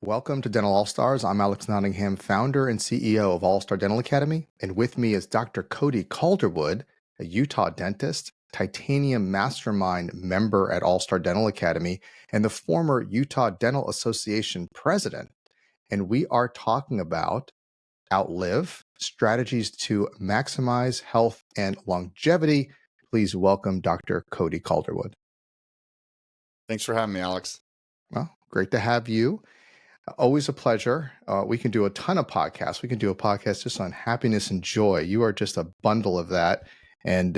Welcome to Dental All-Stars. I'm Alex Nottingham, founder and CEO of All-Star Dental Academy. And with me is Dr. Cody Calderwood, a Utah dentist, Titanium Mastermind member at All-Star Dental Academy, and the former Utah Dental Association president. And we are talking about Outlive, strategies to maximize health and longevity. Please welcome Dr. Cody Calderwood. Thanks for having me, Alex. Well, great to have you. Always a pleasure. We can do a ton of podcasts. We can do a podcast just on happiness and joy. You are just a bundle of that. And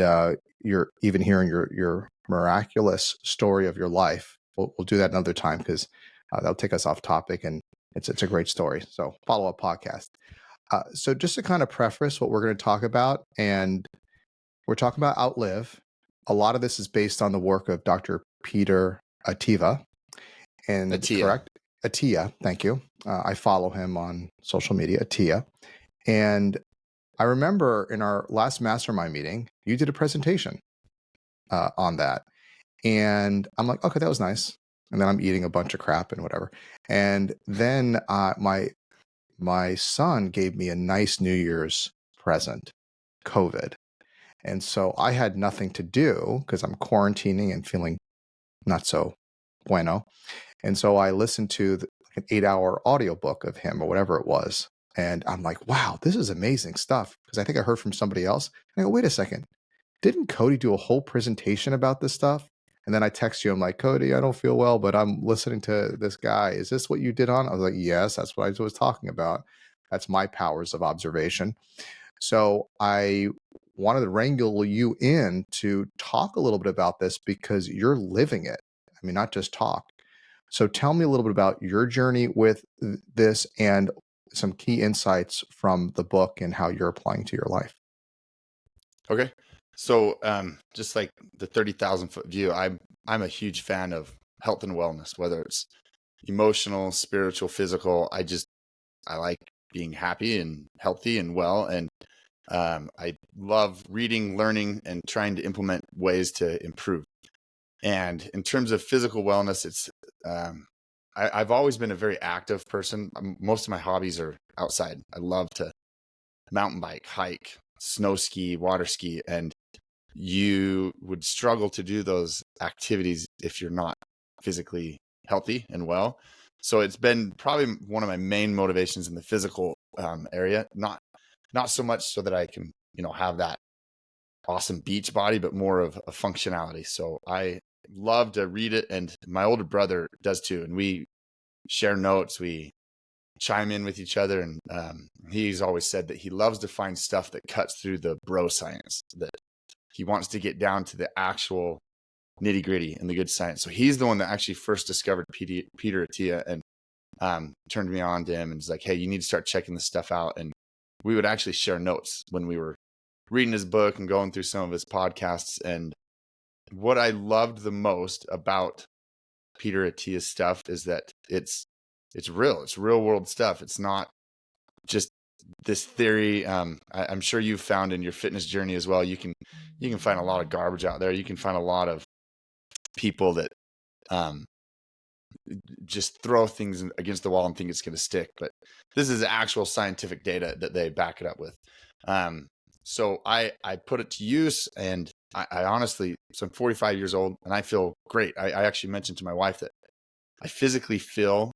you're even hearing your miraculous story of your life. We'll do that another time because that'll take us off topic, and it's a great story. So follow-up podcast. So just to kind of preface what we're going to talk about, and we're talking about Outlive. A lot of this is based on the work of Dr. Peter Attia. And Attia. Correct? Attia, thank you. I follow him on social media, Attia. And I remember in our last mastermind meeting, you did a presentation on that. And I'm like, okay, that was nice. And then I'm eating a bunch of crap and whatever. And then my son gave me a nice New Year's present, COVID. And so I had nothing to do because I'm quarantining and feeling not so bueno. And so I listened to an 8-hour audiobook of him or whatever it was. And I'm like, wow, this is amazing stuff. Because I think I heard from somebody else. And I go, wait a second. Didn't Cody do a whole presentation about this stuff? And then I text you. I'm like, Cody, I don't feel well, but I'm listening to this guy. Is this what you did on? I was like, yes, that's what I was talking about. That's my powers of observation. So I wanted to wrangle you in to talk a little bit about this because you're living it. I mean, not just talk. So tell me a little bit about your journey with this and some key insights from the book and how you're applying to your life. Okay. So just like the 30,000-foot view, I'm a huge fan of health and wellness, whether it's emotional, spiritual, physical. I like being happy and healthy and well. And I love reading, learning, and trying to implement ways to improve. And in terms of physical wellness, it's I've always been a very active person. Most of my hobbies are outside. I love to mountain bike, hike, snow ski, water ski, and you would struggle to do those activities if you're not physically healthy and well. So it's been probably one of my main motivations in the physical area, not so much so that I can, have that awesome beach body, but more of a functionality. So I love to read it, and my older brother does too, and we share notes, we chime in with each other, and he's always said that he loves to find stuff that cuts through the bro science, that he wants to get down to the actual nitty gritty and the good science. So he's the one that actually first discovered Peter Attia and turned me on to him, and was like, hey, you need to start checking this stuff out. And we would actually share notes when we were reading his book and going through some of his podcasts. And what I loved the most about Peter Attia's stuff is that it's real. It's real world stuff. It's not just this theory. I'm sure you've found in your fitness journey as well. You can find a lot of garbage out there. You can find a lot of people that just throw things against the wall and think it's going to stick. But this is actual scientific data that they back it up with. So I put it to use, and I honestly, so I'm 45 years old and I feel great. I actually mentioned to my wife that I physically feel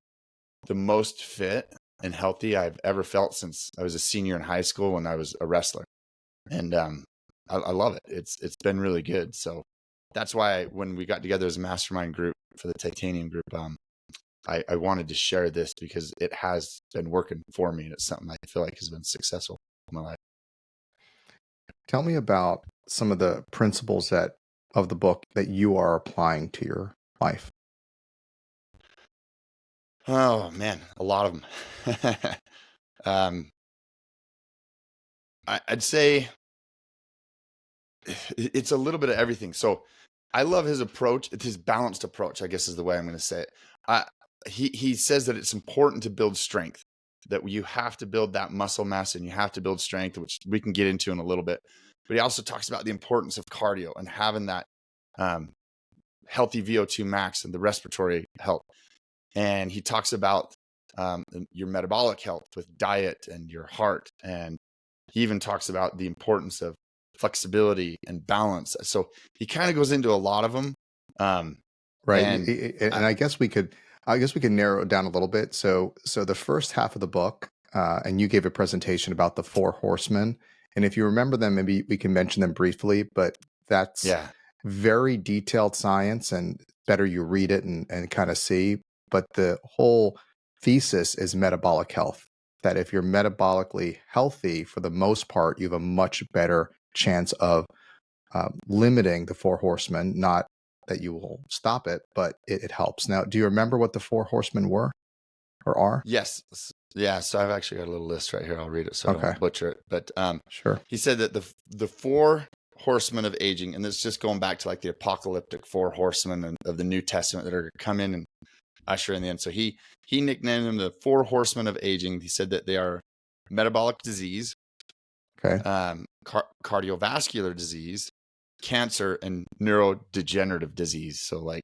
the most fit and healthy I've ever felt since I was a senior in high school when I was a wrestler. And I love it. It's been really good. So that's why when we got together as a mastermind group for the Titanium group, I wanted to share this because it has been working for me, and it's something I feel like has been successful in my life. Tell me about some of the principles of the book that you are applying to your life. Oh man, a lot of them. I'd say it's a little bit of everything. So I love his approach. It's his balanced approach, I guess is the way I'm going to say it. He says that it's important to build strength, that you have to build that muscle mass and you have to build strength, which we can get into in a little bit. But he also talks about the importance of cardio and having that healthy VO2 max and the respiratory health. And he talks about your metabolic health with diet and your heart. And he even talks about the importance of flexibility and balance. So he kind of goes into a lot of them. Right. And And I guess we can narrow it down a little bit. So the first half of the book, and you gave a presentation about the four horsemen. And if you remember them, maybe we can mention them briefly, but that's yeah, very detailed science, and better you read it and kind of see. But the whole thesis is metabolic health, that if you're metabolically healthy, for the most part, you have a much better chance of limiting the four horsemen. Not that you will stop it, but it helps. Now, do you remember what the four horsemen were or are? yes. Yeah. So I've actually got a little list right here. I'll read it so I Okay, don't butcher it. But sure. he said that the four horsemen of aging, and this is just going back to like the apocalyptic four horsemen of the New Testament that are going to come in and usher in the end. So he nicknamed them the four horsemen of aging. He said that they are metabolic disease, Okay, cardiovascular disease, cancer, and neurodegenerative disease. So like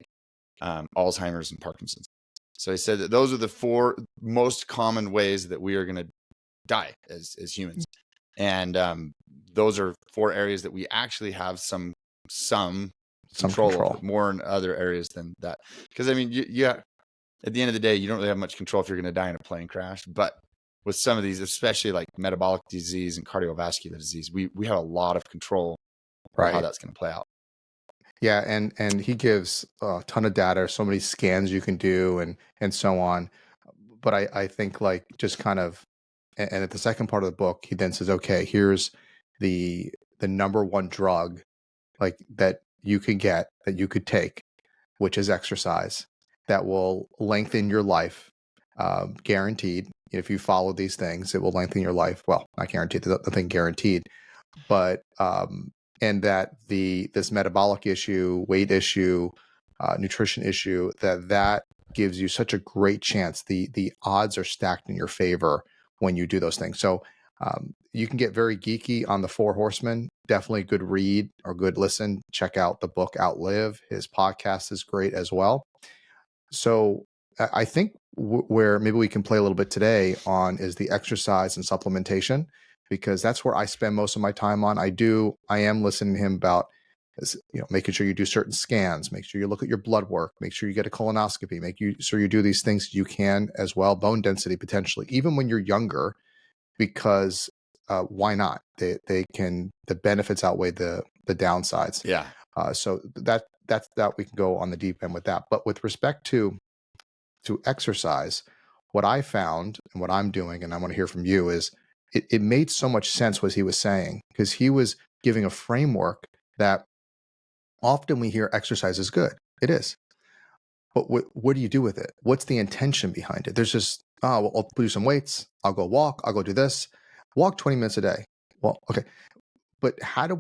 Alzheimer's and Parkinson's. So he said that those are the four most common ways that we are going to die as humans. And those are four areas that we actually have some control over, more in other areas than that. Because I mean, at the end of the day, you don't really have much control if you're going to die in a plane crash. But with some of these, especially like metabolic disease and cardiovascular disease, we have a lot of control over how that's going to play out. Yeah, and he gives a ton of data, so many scans you can do, and so on. But I think, like, just kind of, and at the second part of the book, he then says, okay, here's the number one drug, like, that you can get, that you could take, which is exercise, that will lengthen your life, guaranteed. If you follow these things, it will lengthen your life. Well, not guaranteed, the thing guaranteed, but and that this metabolic issue, weight issue, nutrition issue, that gives you such a great chance. The odds are stacked in your favor when you do those things. So you can get very geeky on the Four Horsemen. Definitely a good read or good listen. Check out the book Outlive. His podcast is great as well. So I think where maybe we can play a little bit today on is the exercise and supplementation, because that's where I spend most of my time on. I am listening to him about, making sure you do certain scans, make sure you look at your blood work, make sure you get a colonoscopy, sure you do these things you can as well, bone density potentially, even when you're younger, because why not? The benefits outweigh the downsides. Yeah. So that we can go on the deep end with that. But with respect to exercise, what I found and what I'm doing, and I want to hear from you, is it made so much sense what he was saying, because he was giving a framework that often we hear exercise is good. It is. But what do you do with it? What's the intention behind it? There's just, oh, well, I'll do some weights. I'll go walk. I'll go do this. Walk 20 minutes a day. Well, okay. But how do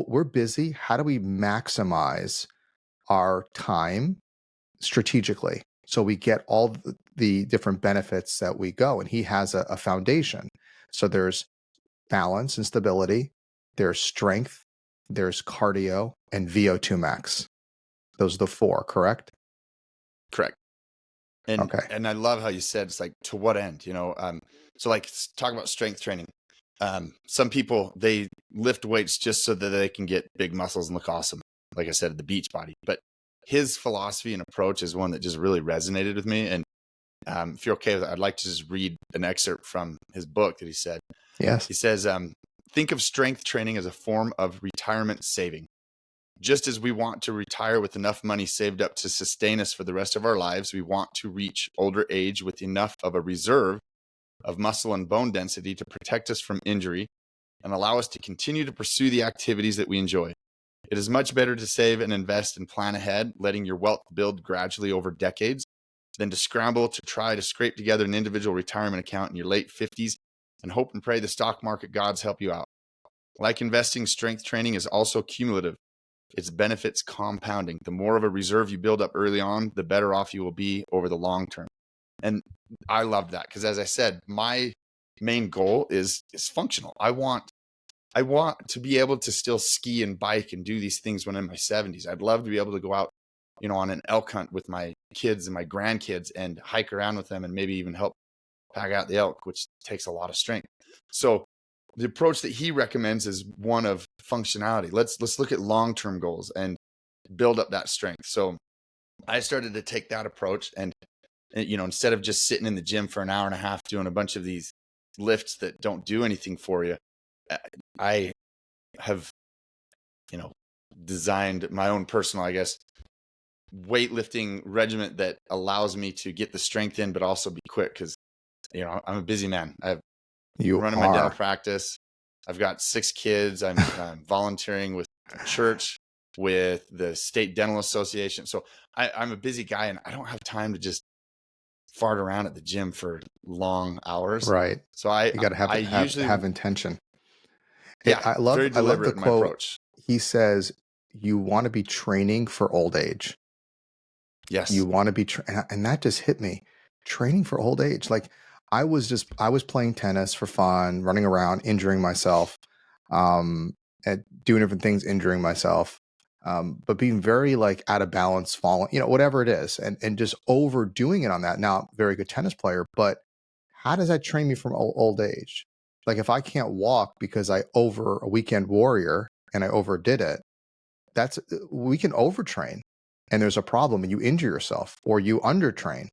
we're busy. How do we maximize our time strategically, so we get all the different benefits that we go? And he has a foundation. So there's balance and stability, there's strength, there's cardio, and VO2 max. Those are the four, correct? Correct. And Okay. and I love how you said it's like, to what end, so like, talk about strength training. Some people, they lift weights just so that they can get big muscles and look awesome, like I said, the beach body. But his philosophy and approach is one that just really resonated with me. And if you're okay with it, I'd like to just read an excerpt from his book that he said. Yes. He says, think of strength training as a form of retirement saving. Just as we want to retire with enough money saved up to sustain us for the rest of our lives, we want to reach older age with enough of a reserve of muscle and bone density to protect us from injury and allow us to continue to pursue the activities that we enjoy. It is much better to save and invest and plan ahead, letting your wealth build gradually over decades, than to scramble to try to scrape together an individual retirement account in your late 50s and hope and pray the stock market gods help you out. Like investing, strength training is also cumulative. Its benefits compounding. The more of a reserve you build up early on, the better off you will be over the long term. And I love that, because as I said, my main goal is functional. I want to be able to still ski and bike and do these things when I'm in my 70s. I'd love to be able to go out, on an elk hunt with my kids and my grandkids and hike around with them, and maybe even help pack out the elk, which takes a lot of strength. So the approach that he recommends is one of functionality. Let's look at long-term goals and build up that strength. So I started to take that approach, and instead of just sitting in the gym for an hour and a half doing a bunch of these lifts that don't do anything for you, I have, designed my own personal, I guess, weightlifting regimen that allows me to get the strength in, but also be quick. Cause I'm a busy man. I'm running my dental practice. I've got 6 kids. I'm volunteering with church, with the State Dental Association. So I'm a busy guy, and I don't have time to just fart around at the gym for long hours. Right. So you got to have intention. Yeah. I love the in my quote. approach. He says, you want to be training for old age. Yes. You want to be, and that just hit me. Training for old age. Like I was playing tennis for fun, running around, injuring myself, and doing different things, injuring myself, but being very like out of balance, falling, whatever it is, and just overdoing it on that. Now, very good tennis player, but how does that train me from old age? Like if I can't walk because I over a weekend warrior and I overdid it, we can overtrain and there's a problem and you injure yourself or you undertrain.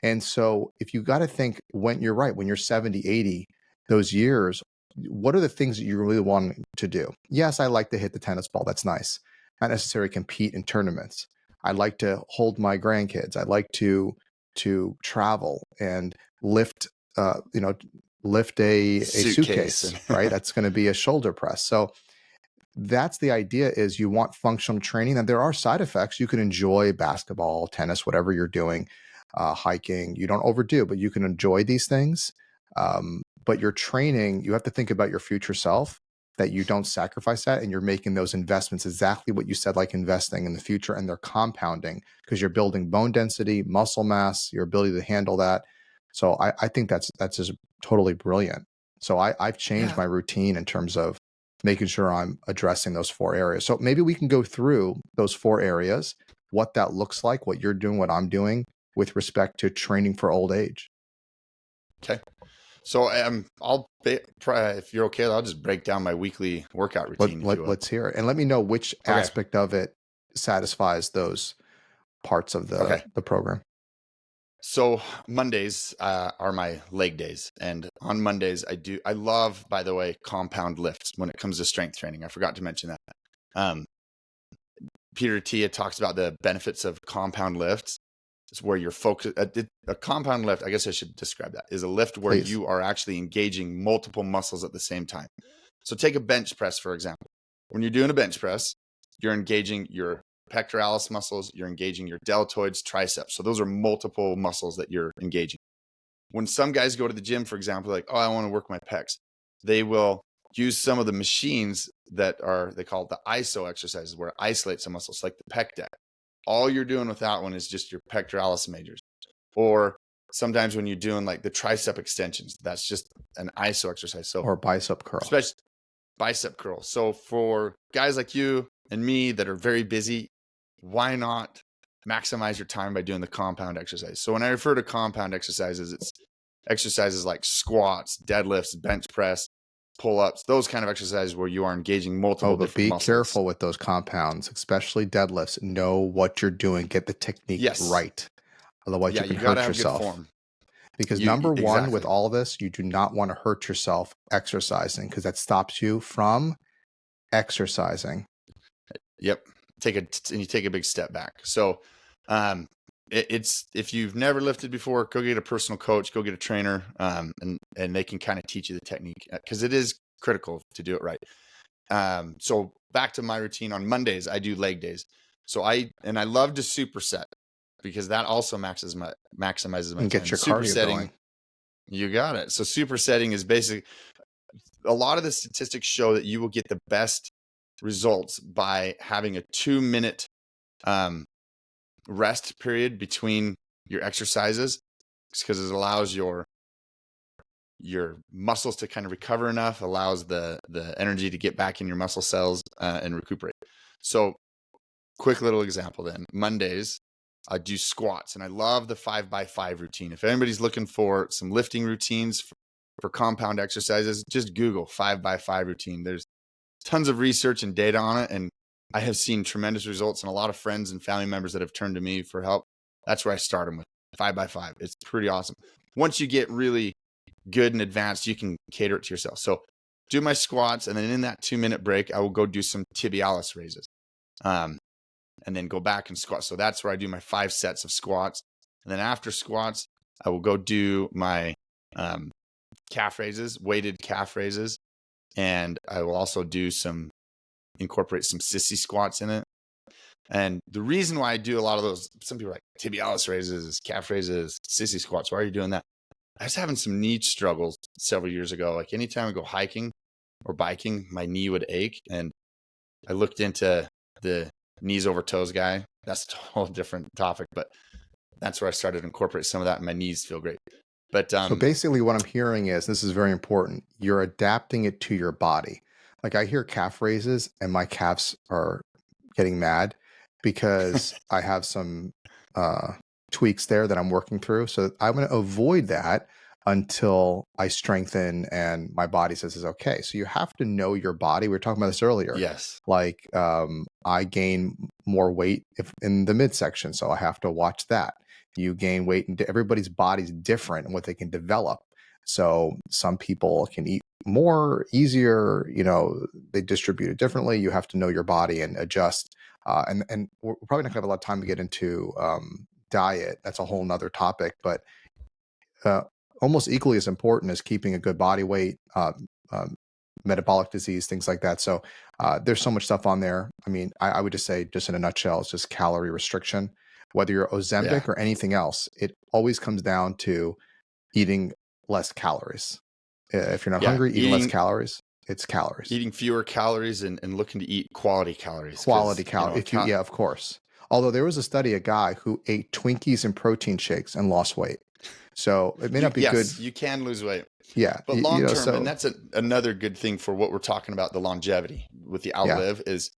And so if you got to think when you're right, when you're 70, 80, those years, what are the things that you really want to do? Yes, I like to hit the tennis ball. That's nice. Not necessarily compete in tournaments. I like to hold my grandkids. I like to travel and lift a suitcase, right? That's going to be a shoulder press. So that's the idea, is you want functional training, and there are side effects. You can enjoy basketball, tennis, whatever you're doing, hiking. You don't overdo, but you can enjoy these things. But your training, you have to think about your future self, that you don't sacrifice that, and you're making those investments, exactly what you said, like investing in the future, and they're compounding because you're building bone density, muscle mass, your ability to handle that. So I think that's just totally brilliant. So I've changed my routine in terms of making sure I'm addressing those 4 areas. So maybe we can go through those 4 areas, what that looks like, what you're doing, what I'm doing with respect to training for old age. Okay. So if you're okay, I'll just break down my weekly workout routine. Let's hear it. And let me know which aspect of it satisfies those parts of the program. So Mondays are my leg days. And on Mondays, I love, by the way, compound lifts when it comes to strength training. I forgot to mention that. Peter Attia talks about the benefits of compound lifts. It's where you're focused. A compound lift, I guess I should describe that, is a lift where you are actually engaging multiple muscles at the same time. So take a bench press, for example. When you're doing a bench press, you're engaging your pectoralis muscles, you're engaging your deltoids, triceps. So those are multiple muscles that you're engaging. When some guys go to the gym, for example, like, oh, I want to work my pecs, they will use some of the machines that they call the ISO exercises, where it isolates the muscles, like the pec deck. All you're doing with that one is just your pectoralis majors. Or sometimes when you're doing like the tricep extensions, that's just an ISO exercise. So, or bicep curl. Especially bicep curl. So for guys like you and me that are very busy, why not maximize your time by doing the compound exercise? So when I refer to compound exercises, it's exercises like squats, deadlifts, bench press, pull-ups, those kind of exercises where you are engaging multiple different muscles. Be careful with those compounds, especially deadlifts. Know what you're doing. Get the technique right. Otherwise, you can hurt yourself. Good form. Because number one, with all of this, you do not want to hurt yourself exercising, because that stops you from exercising. Yep. You take a big step back. So it's, if you've never lifted before, go get a personal coach, go get a trainer, and they can kind of teach you the technique, because it is critical to do it right. So back to my routine on Mondays, I do leg days. So I love to superset, because that also maximizes my time. Get your cardio going. You got it. So supersetting is basically, a lot of the statistics show that you will get the best results by having a 2-minute rest period between your exercises, because it allows your muscles to kind of recover enough, allows the energy to get back in your muscle cells and recuperate. So quick little example then. Mondays, I do squats, and I love the 5x5 routine. If anybody's looking for some lifting routines for compound exercises, just Google 5x5 routine. There's tons of research and data on it, and I have seen tremendous results, and a lot of friends and family members that have turned to me for help. That's where I start them with 5x5. It's pretty awesome. Once you get really good and advanced, you can cater it to yourself. So do my squats, and then in that 2-minute break, I will go do some tibialis raises. And then go back and squat. So that's where I do my 5 sets of squats. And then after squats, I will go do my calf raises, weighted calf raises. And I will also incorporate some sissy squats in it. And the reason why I do a lot of those, some people are like tibialis raises, calf raises, sissy squats. Why are you doing that? I was having some knee struggles several years ago. Like anytime I go hiking or biking, my knee would ache. And I looked into the knees over toes guy. That's a whole different topic, but that's where I started to incorporate some of that, and my knees feel great. But so basically what I'm hearing is, this is very important, you're adapting it to your body. Like I hear calf raises and my calves are getting mad because I have some tweaks there that I'm working through. So I'm going to avoid that until I strengthen and my body says it's okay. So you have to know your body. We were talking about this earlier. yes, Like I gain more weight in the midsection, so I have to watch that. You gain weight, and everybody's body's different and what they can develop. So some people can eat more easier, they distribute it differently. You have to know your body and adjust. And we're probably not gonna have a lot of time to get into diet. That's a whole nother topic, but almost equally as important as keeping a good body weight, metabolic disease, things like that. So there's so much stuff on there. I mean, I would just say, just in a nutshell, it's just calorie restriction. Whether you're Ozempic or anything else, it always comes down to eating less calories. If you're not hungry, eating less calories. It's calories. Eating fewer calories and looking to eat quality calories. Quality calories. Yeah, of course. Although there was a study, a guy who ate Twinkies and protein shakes and lost weight. So it may not be good. Yes, you can lose weight. Yeah. But long term, and that's another good thing for what we're talking about, the longevity with the Outlive, is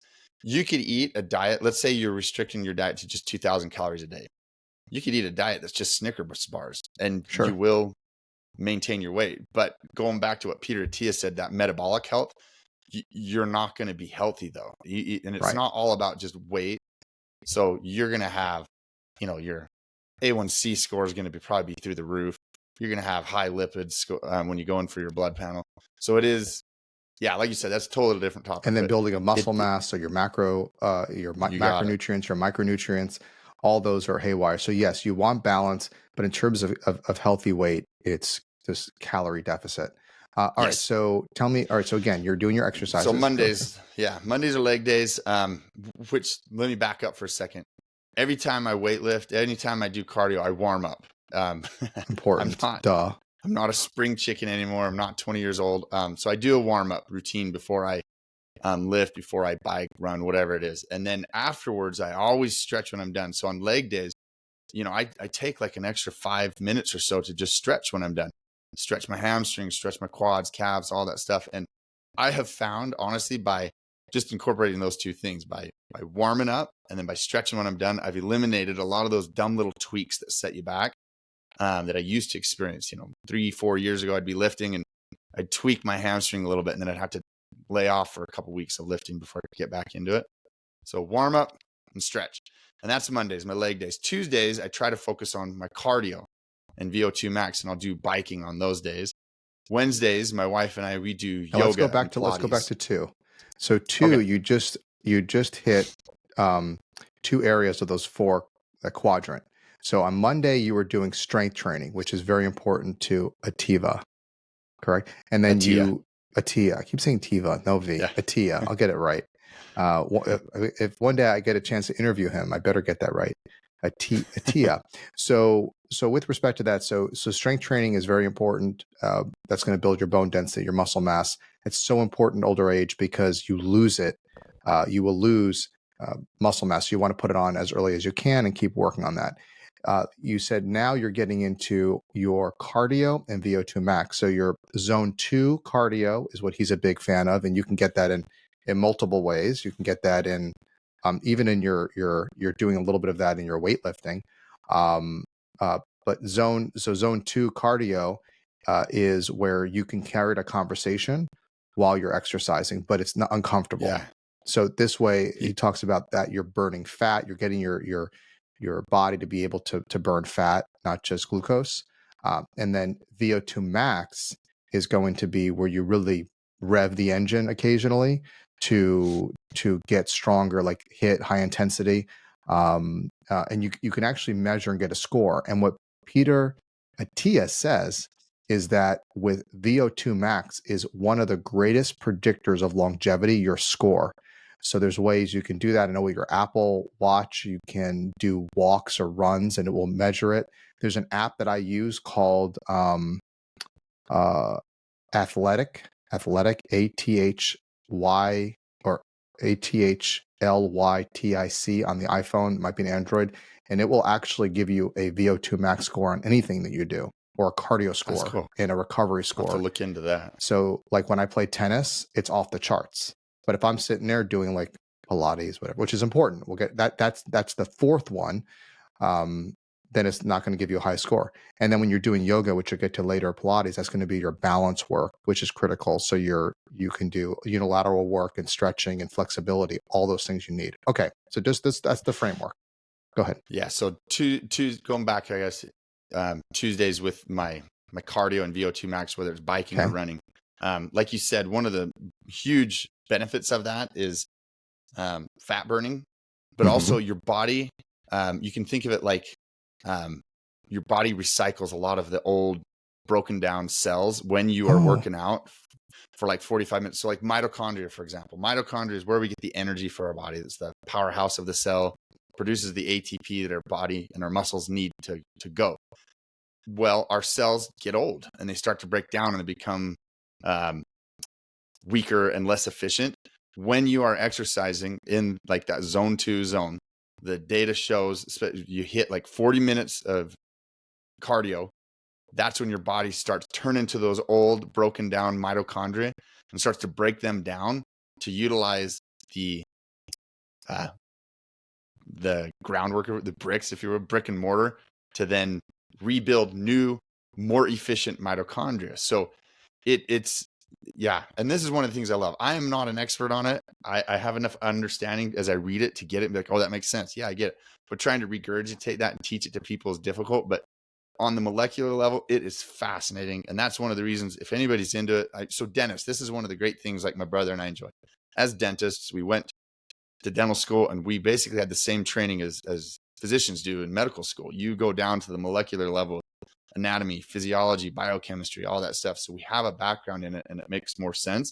you could eat a diet. Let's say you're restricting your diet to just 2,000 calories a day. You could eat a diet that's just Snickers bars, and you will maintain your weight. But going back to what Peter Attia said, that metabolic health, you're not going to be healthy though. And it's not all about just weight. So you're going to have, your A1C score is going to probably be through the roof. You're going to have high lipids when you go in for your blood panel. So it is, like you said, that's a totally different topic. And then building a muscle mass, so your macronutrients, your micronutrients, all those are haywire. So yes, you want balance, but in terms of healthy weight, it's just calorie deficit. All right. So tell me, so again, you're doing your exercises. So Mondays are leg days, which let me back up for a second. Every time I weightlift, anytime I do cardio, I warm up. Important. I'm not a spring chicken anymore. I'm not 20 years old. So I do a warm up routine before I lift, before I bike, run, whatever it is. And then afterwards, I always stretch when I'm done. So on leg days, I take like an extra 5 minutes or so to just stretch when I'm done. Stretch my hamstrings, stretch my quads, calves, all that stuff. And I have found, honestly, by just incorporating those two things, by warming up and then by stretching when I'm done, I've eliminated a lot of those dumb little tweaks that set you back that I used to experience. 3-4 years ago, I'd be lifting and I'd tweak my hamstring a little bit, and then I'd have to lay off for a couple of weeks of lifting before I get back into it. So warm up and stretch. And that's Mondays, my leg days. Tuesdays, I try to focus on my cardio and VO2 max, and I'll do biking on those days. Wednesdays, my wife and I, we do yoga. Let's go back to 2. So 2, you just hit 2 areas of those 4 quadrant. So on Monday, you were doing strength training, which is very important to Attia, correct? And then Attia. I keep saying Tiva, no V. Attia. I'll get it right. If one day I get a chance to interview him, I better get that right. Attia. So with respect to that, so strength training is very important. That's going to build your bone density, your muscle mass. It's so important older age because you lose it. You will lose muscle mass. You want to put it on as early as you can and keep working on that. You said now you're getting into your cardio and VO2 max. So your zone 2 cardio is what he's a big fan of, and you can get that in multiple ways. You can get that in Even in you're doing a little bit of that in your weightlifting. Um, but zone 2 cardio is where you can carry a conversation while you're exercising, but it's not uncomfortable. Yeah. So this way, You- he talks about that you're burning fat, you're getting your body to be able to burn fat, not just glucose. And then VO2 max is going to be where you really rev the engine occasionally to get stronger, like hit high intensity. And you can actually measure and get a score. And what Peter Attia says is that with VO2 max is one of the greatest predictors of longevity, your score. So there's ways you can do that. I know with your Apple Watch, you can do walks or runs and it will measure it. There's an app that I use called Athletic, ATHY or ATHLYTIC on the iPhone, it might be an Android, and it will actually give you a VO2 max score on anything that you do, or a cardio score cool. and a recovery I'll have to score. look into that. So like when I play tennis, it's off the charts. But if I'm sitting there doing like Pilates, whatever, which is important, we'll get that. That's the fourth one. Then it's not going to give you a high score. And then when you're doing yoga, which you'll get to later, Pilates, that's going to be your balance work, which is critical. So you can do unilateral work and stretching and flexibility, all those things you need. Okay, so just that's the framework. Go ahead. Yeah. So going back, I guess, Tuesdays with my cardio and VO2 max, whether it's biking or running. Like you said, one of the huge benefits of that is fat burning, but also your body. You can think of it like your body recycles a lot of the old broken down cells when you are working out for like 45 minutes. So like mitochondria, for example, mitochondria is where we get the energy for our body. It's the powerhouse of the cell, produces the ATP that our body and our muscles need to go. Well, our cells get old and they start to break down and they become weaker and less efficient. When you are exercising in like that zone 2 zone, the data shows you hit like 40 minutes of cardio. That's when your body starts turning to those old broken down mitochondria and starts to break them down to utilize the groundwork, the bricks, if you were brick and mortar, to then rebuild new, more efficient mitochondria. So it's yeah. And this is one of the things I love. I am not an expert on it. I have enough understanding as I read it to get it and be like, oh, that makes sense. Yeah, I get it. But trying to regurgitate that and teach it to people is difficult. But on the molecular level, it is fascinating. And that's one of the reasons, if anybody's into it. So dentists, this is one of the great things like my brother and I enjoy. As dentists, we went to dental school and we basically had the same training as physicians do in medical school. You go down to the molecular level, anatomy, physiology, biochemistry, all that stuff. So we have a background in it and it makes more sense.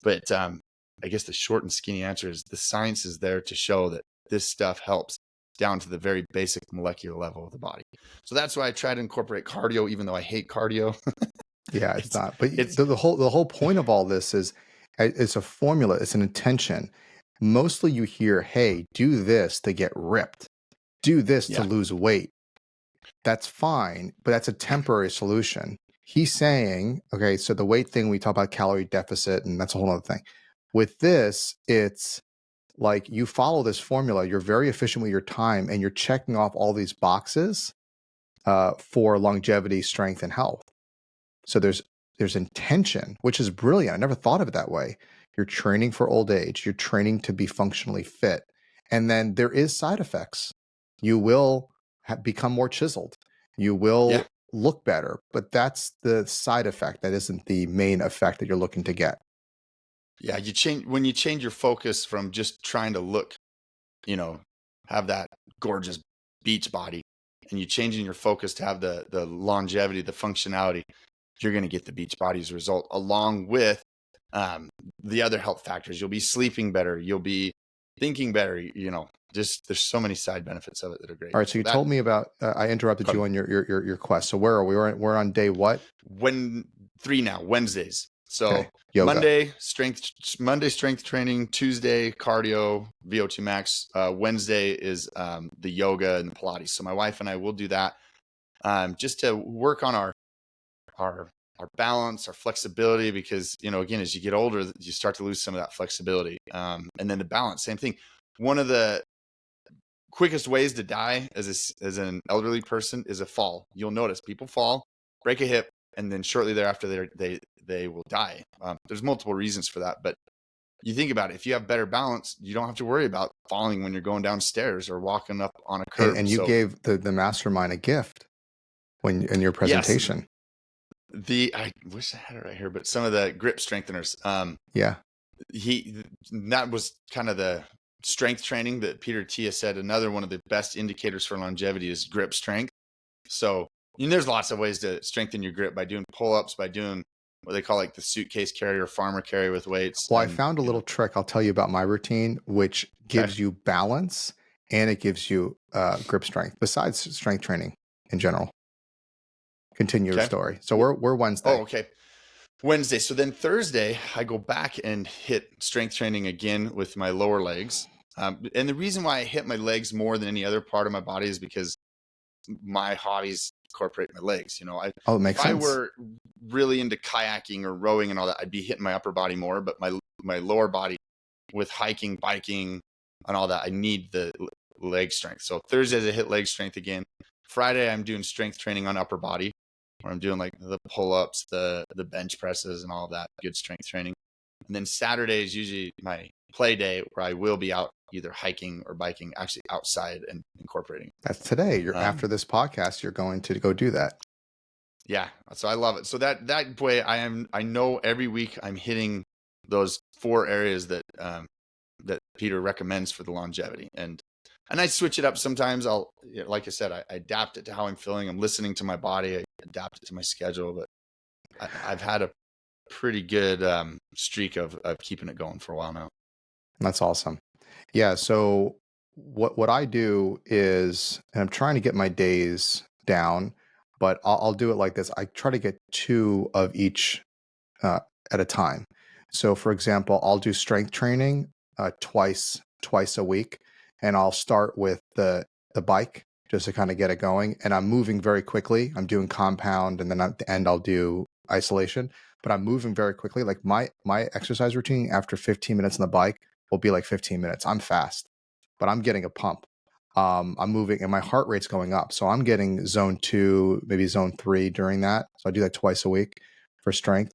But I guess the short and skinny answer is the science is there to show that this stuff helps down to the very basic molecular level of the body. So that's why I try to incorporate cardio, even though I hate cardio. Yeah, it's not. But the whole point of all this is it's a formula. It's an intention. Mostly you hear, hey, do this to get ripped. Do this to lose weight. That's fine, but that's a temporary solution. He's saying, okay, so the weight thing, we talk about calorie deficit, and that's a whole other thing. With this, it's like you follow this formula, you're very efficient with your time, and you're checking off all these boxes for longevity, strength, and health. So there's intention, which is brilliant. I never thought of it that way. You're training for old age. You're training to be functionally fit. And then there is side effects. You will become more chiseled. You will look better, but that's the side effect. That isn't the main effect that you're looking to get. Yeah, when you change your focus from just trying to look, have that gorgeous beach body, and you changing your focus to have the longevity, the functionality, you're going to get the beach body's result along with the other health factors. You'll be sleeping better. You'll be thinking better. Just there's so many side benefits of it that are great. All right. So you told me about, I interrupted you on your quest. So where are we? We're on day what? 3 now, Wednesdays. So Yoga. Monday strength training, Tuesday cardio, VO2 max. Wednesday is the yoga and the Pilates. So my wife and I will do that just to work on our balance, our flexibility, because again, as you get older, you start to lose some of that flexibility. And then the balance, same thing. one of the quickest ways to die as an elderly person is a fall. You'll notice people fall, break a hip, and then shortly thereafter they will die. There's multiple reasons for that, but you think about it. If you have better balance, you don't have to worry about falling when you're going downstairs or walking up on a curb. And you gave the mastermind a gift in your presentation. Yes, I wish I had it right here, but some of the grip strengtheners. Yeah. That was kind of the strength training that Peter Tia said. Another one of the best indicators for longevity is grip strength. So there's lots of ways to strengthen your grip by doing pull-ups, by doing what they call like the suitcase carry or farmer carry with weights. Well, I found a little trick I'll tell you about my routine, which gives you balance and it gives you grip strength besides strength training in general. Continue your story. So we're Wednesday. Oh, okay. Wednesday. So then Thursday, I go back and hit strength training again with my lower legs. And the reason why I hit my legs more than any other part of my body is because my hobbies incorporate my legs. It makes sense. If I were really into kayaking or rowing and all that, I'd be hitting my upper body more, but my lower body with hiking, biking and all that, I need the leg strength. So Thursdays I hit leg strength again. Friday, I'm doing strength training on upper body, where I'm doing like the pull-ups, the bench presses and all that good strength training. And then Saturday is usually my play day where I will be out either hiking or biking, actually outside and incorporating. That's today. After this podcast, you're going to go do that. Yeah. So I love it. So that way I know every week I'm hitting those 4 areas that Peter recommends for the longevity. And I switch it up sometimes. Like I said, I adapt it to how I'm feeling. I'm listening to my body. I adapt it to my schedule, but I've had a pretty good streak of keeping it going for a while now. That's awesome. Yeah. So what I do is, and I'm trying to get my days down, but I'll do it like this. I try to get 2 of each at a time. So for example, I'll do strength training twice a week, and I'll start with the bike just to kind of get it going. And I'm moving very quickly. I'm doing compound, and then at the end I'll do isolation. But I'm moving very quickly. Like my exercise routine after 15 minutes on the bike will be like 15 minutes. I'm fast, but I'm getting a pump. I'm moving and my heart rate's going up. So I'm getting zone 2, maybe zone 3 during that. So I do that twice a week for strength.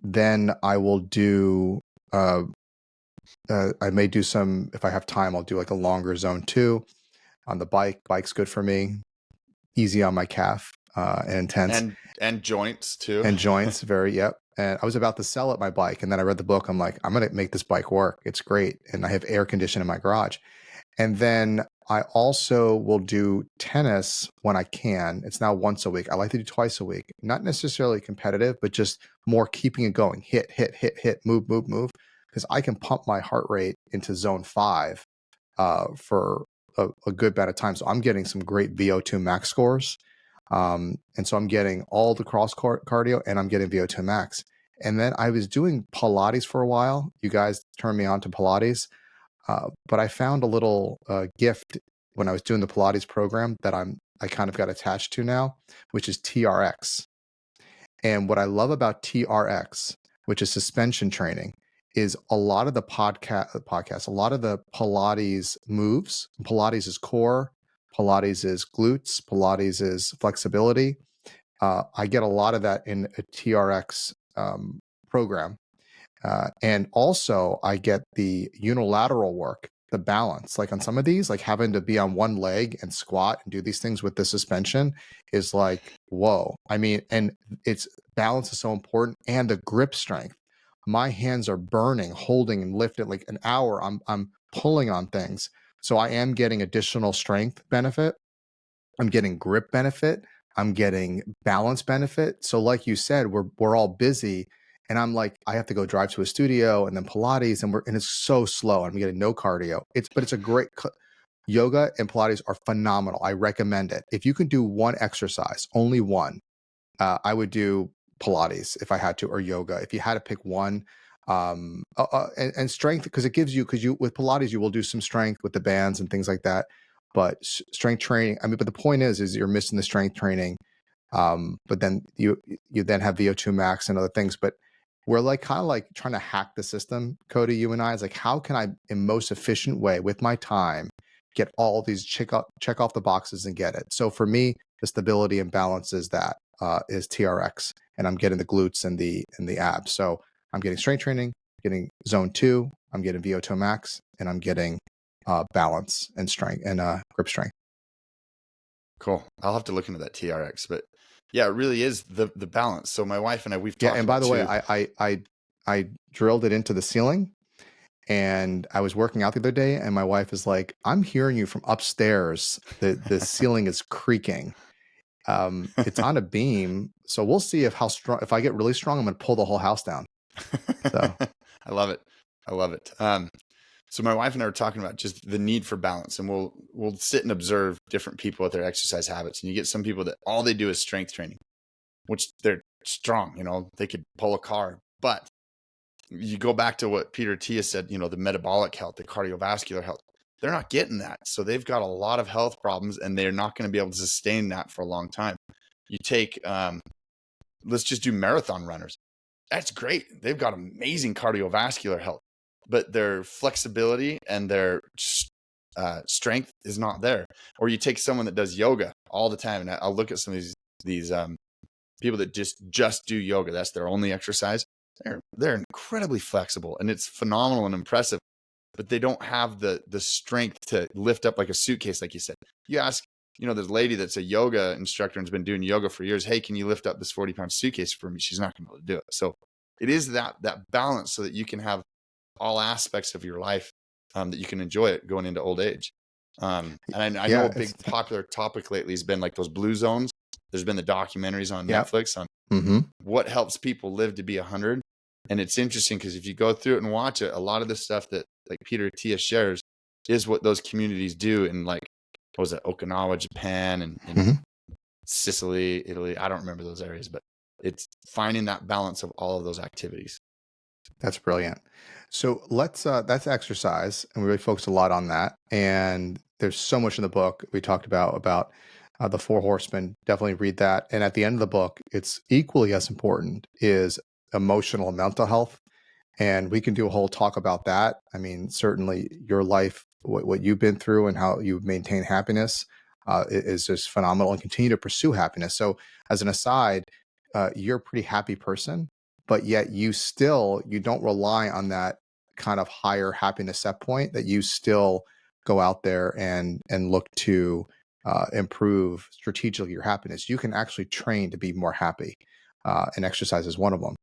Then I will do, I may do some, if I have time, I'll do like a longer zone 2 on the bike. Bike's good for me. Easy on my calf and intense. And joints too. And joints, yep. And I was about to sell it, my bike. And then I read the book. I'm like, I'm going to make this bike work. It's great. And I have air conditioning in my garage. And then I also will do tennis when I can. It's now once a week. I like to do twice a week. Not necessarily competitive, but just more keeping it going. Hit, move. Because I can pump my heart rate into zone 5 for a good amount of time. So I'm getting some great VO2 max scores. And so I'm getting all the cross cardio and I'm getting VO2 max. And then I was doing Pilates for a while. You guys turned me on to Pilates. But I found a little gift when I was doing the Pilates program that I kind of got attached to now, which is TRX. And what I love about TRX, which is suspension training, is a lot of the podcast, a lot of the Pilates moves. Pilates is core, Pilates is glutes, Pilates is flexibility. I get a lot of that in a TRX program. And also I get the unilateral work, the balance, like on some of these, like having to be on one leg and squat and do these things with the suspension is like, whoa. I mean, and balance is so important, and the grip strength. My hands are burning, holding and lifting like an hour. I'm pulling on things. So I am getting additional strength benefit. I'm getting grip benefit. I'm getting balance benefit. So like you said, we're all busy. And I'm like, I have to go drive to a studio and then Pilates, and it's so slow. I'm getting no cardio. But it's a great yoga, and Pilates are phenomenal. I recommend it. If you can do one exercise, only one, I would do Pilates if I had to, or yoga. If you had to pick one, and strength, because you with Pilates, you will do some strength with the bands and things like that. But strength training, I mean, but the point is you're missing the strength training. But then you then have VO2 max and other things. But we're like kind of like trying to hack the system, Cody, you and I. Is like, how can I, in most efficient way with my time, get all these check off the boxes and get it? So for me, the stability and balance is that is TRX, and I'm getting the glutes and the abs. So I'm getting strength training, getting zone 2, I'm getting VO2 max, and I'm getting balance and strength and grip strength. Cool. I'll have to look into that TRX, but yeah, it really is the balance. So my wife and I, we've talked And by about the way, too. I drilled it into the ceiling, and I was working out the other day, and my wife is like, "I'm hearing you from upstairs. The ceiling is creaking. It's on a beam, so we'll see how strong. If I get really strong, I'm going to pull the whole house down." So I love it. I love it. So my wife and I were talking about just the need for balance, and we'll sit and observe different people with their exercise habits. And you get some people that all they do is strength training, which they're strong, they could pull a car. But you go back to what Peter Tia said, the metabolic health, the cardiovascular health, they're not getting that. So they've got a lot of health problems, and they're not going to be able to sustain that for a long time. You take, let's just do marathon runners. That's great. They've got amazing cardiovascular health, but their flexibility and their strength is not there. Or you take someone that does yoga all the time, and I'll look at some of these people that just do yoga. That's their only exercise. They're incredibly flexible, and it's phenomenal and impressive, but they don't have the strength to lift up like a suitcase, like you said. You ask, this lady that's a yoga instructor and has been doing yoga for years, hey, can you lift up this 40-pound suitcase for me? She's not going to be able to do it. So it is that balance so that you can have all aspects of your life that you can enjoy it going into old age. And I know a big popular topic lately has been like those blue zones. There's been the documentaries on Netflix on what helps people live to be 100. And it's interesting because if you go through it and watch it, a lot of the stuff that like Peter Tia shares is what those communities do in like, what was it, Okinawa, Japan, and Sicily, Italy. I don't remember those areas, but it's finding that balance of all of those activities. That's brilliant. So that's exercise, and we really focused a lot on that. And there's so much in the book we talked about the 4 horsemen. Definitely read that. And at the end of the book, it's equally as important is emotional and mental health. And we can do a whole talk about that. I mean, certainly your life, what you've been through and how you maintain happiness is just phenomenal, and continue to pursue happiness. So as an aside, you're a pretty happy person, but yet you don't rely on that kind of higher happiness set point, that you still go out there and look to improve strategically your happiness. You can actually train to be more happy, and exercise is one of them.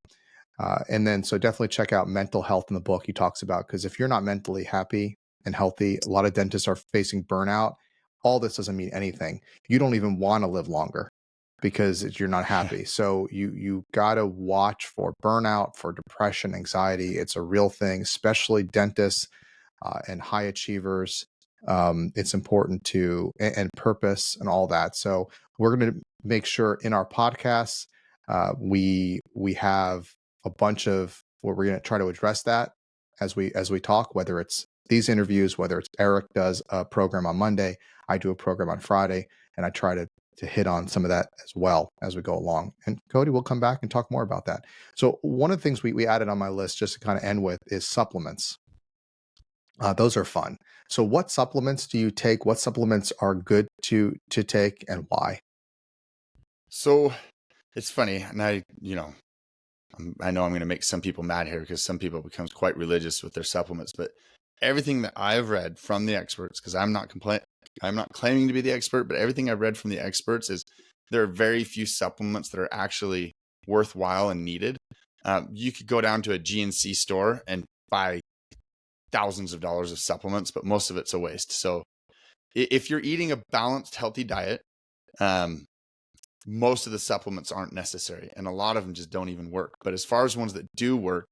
And then, so definitely check out mental health in the book he talks about, because if you're not mentally happy and healthy, a lot of dentists are facing burnout. All this doesn't mean anything. You don't even want to live longer because you're not happy. So you got to watch for burnout, for depression, anxiety. It's a real thing, especially dentists and high achievers. It's important and purpose and all that. So we're going to make sure in our podcasts, we have a bunch of where we're going to try to address that as we talk, whether it's these interviews, whether it's Eric does a program on Monday, I do a program on Friday, and I try to hit on some of that as well as we go along. And Cody, we'll come back and talk more about that. So one of the things we added on my list, just to kind of end with, is supplements. Those are fun. So what supplements do you take? What supplements are good to take, and why? So it's funny. And I know I'm going to make some people mad here, because some people become quite religious with their supplements, but everything that I've read from the experts, because I'm not claiming to be the expert, but everything I've read from the experts is there are very few supplements that are actually worthwhile and needed. You could go down to a GNC store and buy thousands of dollars of supplements, but most of it's a waste. So if you're eating a balanced, healthy diet, most of the supplements aren't necessary, and a lot of them just don't even work. But as far as ones that do work,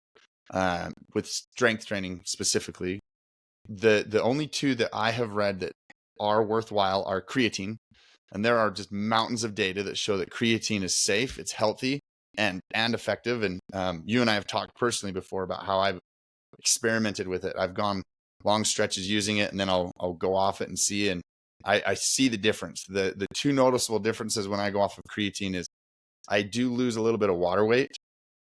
with strength training specifically, the only 2 that I have read that are worthwhile are creatine. And there are just mountains of data that show that creatine is safe, it's healthy, and effective. And you and I have talked personally before about how I've experimented with it. I've gone long stretches using it, and then I'll go off it and see, and I see the difference. The 2 noticeable differences when I go off of creatine is I do lose a little bit of water weight,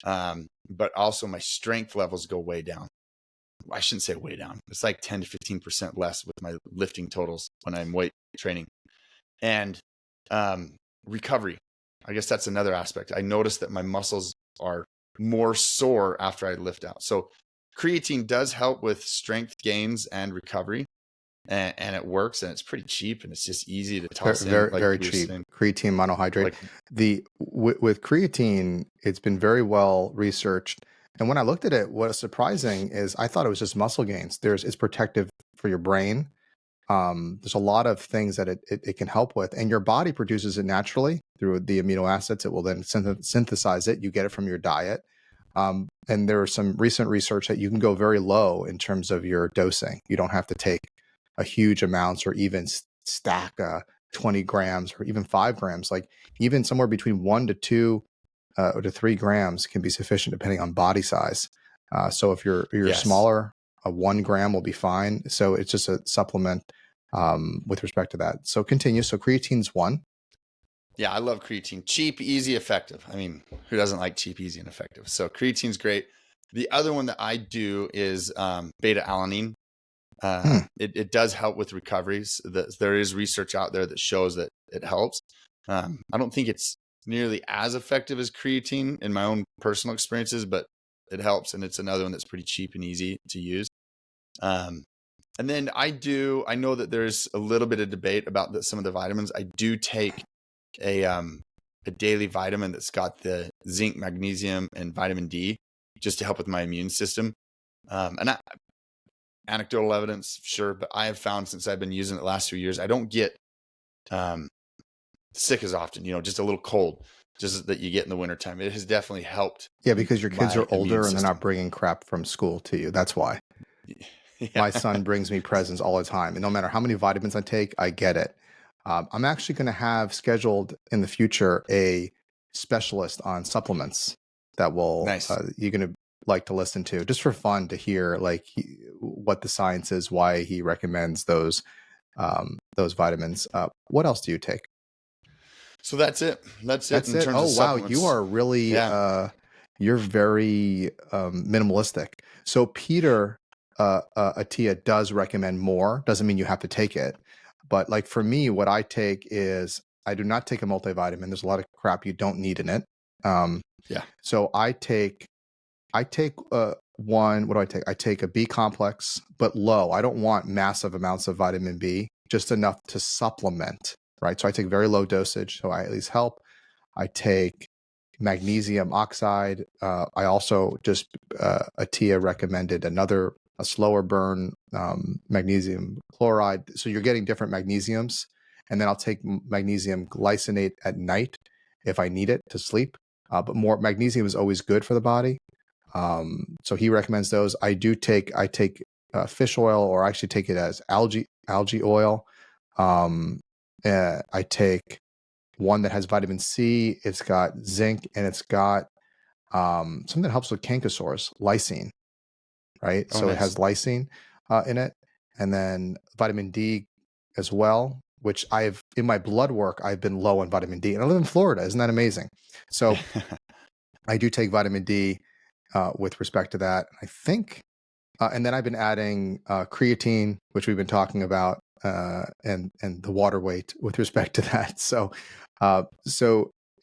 But also my strength levels go way down. I shouldn't say way down. It's like 10 to 15% less with my lifting totals when I'm weight training. And recovery, I guess that's another aspect. I noticed that my muscles are more sore after I lift out. So creatine does help with strength gains and recovery, and it works, and it's pretty cheap, and it's just easy to toss Very, in. Like very you were cheap. saying. Creatine monohydrate. Like, With creatine, it's been very well researched. And when I looked at it, what is surprising is I thought it was just muscle gains. It's protective for your brain. There's a lot of things that it can help with, and your body produces it naturally through the amino acids. It will then synthesize it. You get it from your diet. And there is some recent research that you can go very low in terms of your dosing. You don't have to take a huge amounts or even stack 20 grams or even 5 grams. Like even somewhere between 1 to 2 or to 3 grams can be sufficient depending on body size. So if you're yes. smaller, a 1 gram will be fine. So it's just a supplement with respect to that. So continue. So creatine's one. Yeah, I love creatine. Cheap, easy, effective. I mean, who doesn't like cheap, easy, and effective? So creatine's great. The other one that I do is beta alanine. It does help with recoveries. There is research out there that shows that it helps. I don't think it's nearly as effective as creatine in my own personal experiences, but it helps, and it's another one that's pretty cheap and easy to use. And then I know that there's a little bit of debate about some of the vitamins. I do take a daily vitamin that's got the zinc, magnesium, and vitamin D just to help with my immune system. Anecdotal evidence, sure, but I have found since I've been using it the last few years, I don't get sick as often, just a little cold, just that you get in the wintertime. It has definitely helped. Yeah, because your kids are older and they're not system. bringing crap from school to you. That's why. Yeah. My son brings me presents all the time, and no matter how many vitamins I take, I get it. I'm actually going to have scheduled in the future a specialist on supplements that will Nice. you're going to like to listen to, just for fun to hear like what the science is, why he recommends those vitamins. What else do you take? So that's it. That's it. That's In it. terms Oh of wow, supplements. you are really you're very minimalistic. So Peter Attia does recommend more. Doesn't mean you have to take it, but like for me, what I take is I do not take a multivitamin. There's a lot of crap you don't need in it. So I take one. What do I take? I take a B complex, but low. I don't want massive amounts of vitamin B, just enough to supplement. Right. So I take very low dosage, so I at least help. I take magnesium oxide. I also just Attia recommended a slower burn magnesium chloride. So you're getting different magnesiums, and then I'll take magnesium glycinate at night if I need it to sleep. But more magnesium is always good for the body. So he recommends those. I take fish oil, or I actually take it as algae oil. I take one that has vitamin C. It's got zinc, and it's got something that helps with canker sores, lysine, right? Oh, So nice. it has lysine in it, and then vitamin D as well, which in my blood work, I've been low on vitamin D, and I live in Florida. Isn't that amazing? So I do take vitamin D with respect to that. I think, and then I've been adding creatine, which we've been talking about, and the water weight with respect to that. So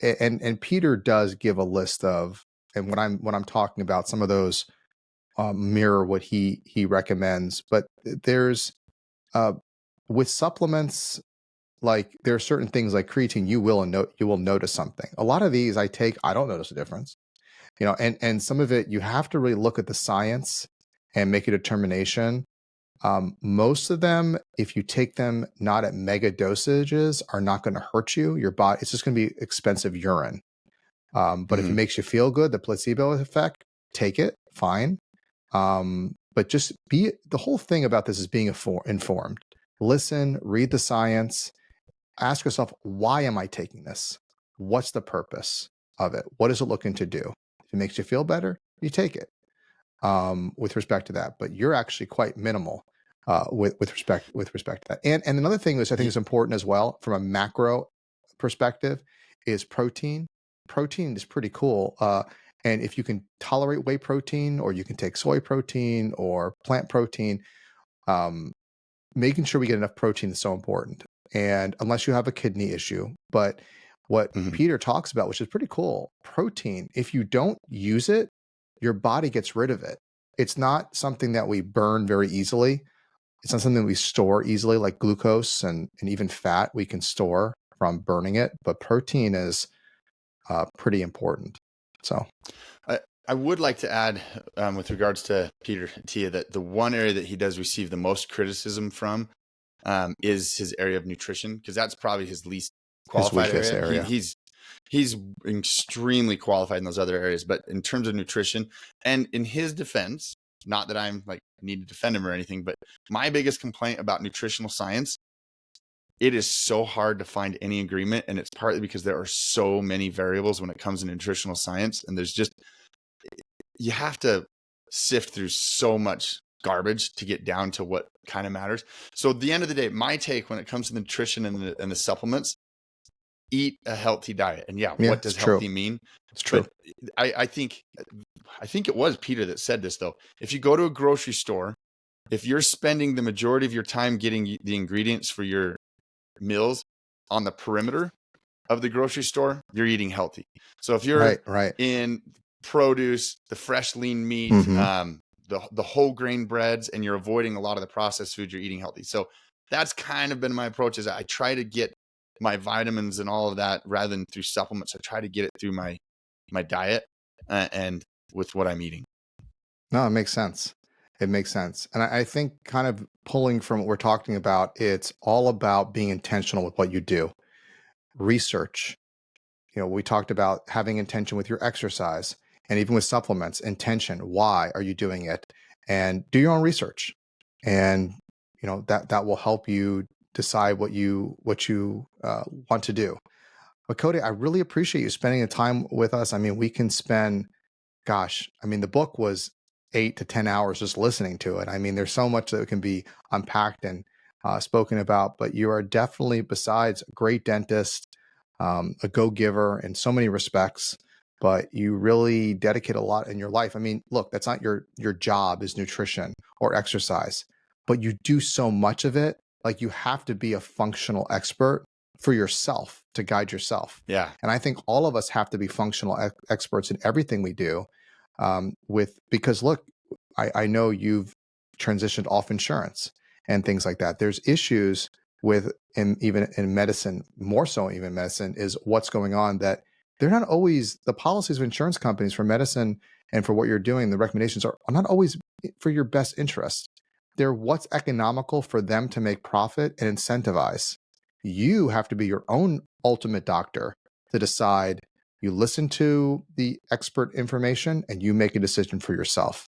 and Peter does give a list of, and when I'm talking about some of those mirror what he recommends, but there's with supplements, like there are certain things like creatine you will notice something. A lot of these I don't notice a difference, and some of it you have to really look at the science and make a determination. Most of them, if you take them not at mega dosages, are not going to hurt you. Your body, it's just going to be expensive urine. But if it makes you feel good, the placebo effect, take it, fine. But just the whole thing about this is being informed. Listen, read the science, ask yourself, why am I taking this? What's the purpose of it? What is it looking to do? If it makes you feel better, you take it. With respect to that, but you're actually quite minimal with respect to that. And another thing which I think is important as well from a macro perspective is protein. Protein is pretty cool, And if you can tolerate whey protein, or you can take soy protein or plant protein, um, making sure we get enough protein is so important. And unless you have a kidney issue, but what Mhm. Peter talks about, which is pretty cool, protein, if you don't use it, your body gets rid of it. It's not something that we burn very easily. It's not something we store easily, like glucose and even fat we can store from burning it. But protein is pretty important. So, I, I would like to add, with regards to Peter Tia, that the one area that he does receive the most criticism from is his area of nutrition, because that's probably his least his qualified weakest area. area. He's extremely qualified in those other areas, but in terms of nutrition, and in his defense, not that I'm like need to defend him or anything, but my biggest complaint about nutritional science, it is so hard to find any agreement, and it's partly because there are so many variables when it comes to nutritional science, and there's just, you have to sift through so much garbage to get down to what kind of matters. So at the end of the day, my take when it comes to the nutrition and the supplements, eat a healthy diet. And yeah, Yeah, what it's does true. healthy mean? It's true. But I think it was Peter that said this though. If you go to a grocery store, if you're spending the majority of your time getting the ingredients for your meals on the perimeter of the grocery store, you're eating healthy. So if you're Right. in produce, the fresh lean meat, Hmm. the whole grain breads, and you're avoiding a lot of the processed foods, you're eating healthy. So that's kind of been my approach, is I try to get my vitamins and all of that rather than through supplements. I try to get it through my diet and with what I'm eating. No, it makes sense. It makes sense. And I think kind of pulling from what we're talking about, it's all about being intentional with what you do. Research. We talked about having intention with your exercise, and even with supplements, intention. Why are you doing it? And do your own research. And that will help you decide what you want to do. But Cody, I really appreciate you spending the time with us. I mean, we can spend, gosh, I mean, the book was 8 to 10 hours just listening to it. I mean, there's so much that can be unpacked and spoken about, but you are definitely, besides a great dentist, a go-giver in so many respects, but you really dedicate a lot in your life. I mean, look, that's not your job is nutrition or exercise, but you do so much of it. Like, you have to be a functional expert for yourself to guide yourself. Yeah. And I think all of us have to be functional experts in everything we do. Because look, I know you've transitioned off insurance and things like that. There's issues with, and even in medicine, more so even medicine, is what's going on, that they're not always, the policies of insurance companies for medicine and for what you're doing, the recommendations are not always for your best interest. They're what's economical for them to make profit and incentivize. You have to be your own ultimate doctor to decide. You listen to the expert information and you make a decision for yourself.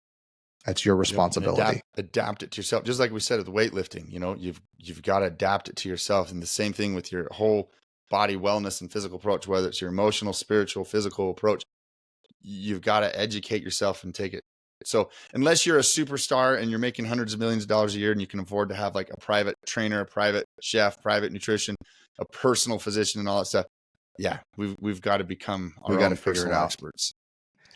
That's your Yep. And responsibility. adapt it to yourself. Just like we said with weightlifting, you've got to adapt it to yourself. And the same thing with your whole body wellness and physical approach, whether it's your emotional, spiritual, physical approach, you've got to educate yourself and take it. So unless you're a superstar and you're making hundreds of millions of dollars a year and you can afford to have like a private trainer, a private chef, private nutrition, a personal physician and all that stuff, yeah, we've got to become our own personal experts.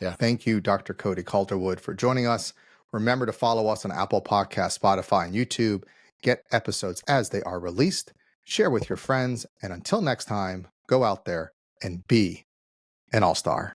Yeah. Thank you, Dr. Cody Calderwood, for joining us. Remember to follow us on Apple Podcasts, Spotify, and YouTube. Get episodes as they are released. Share with your friends. And until next time, go out there and be an all-star.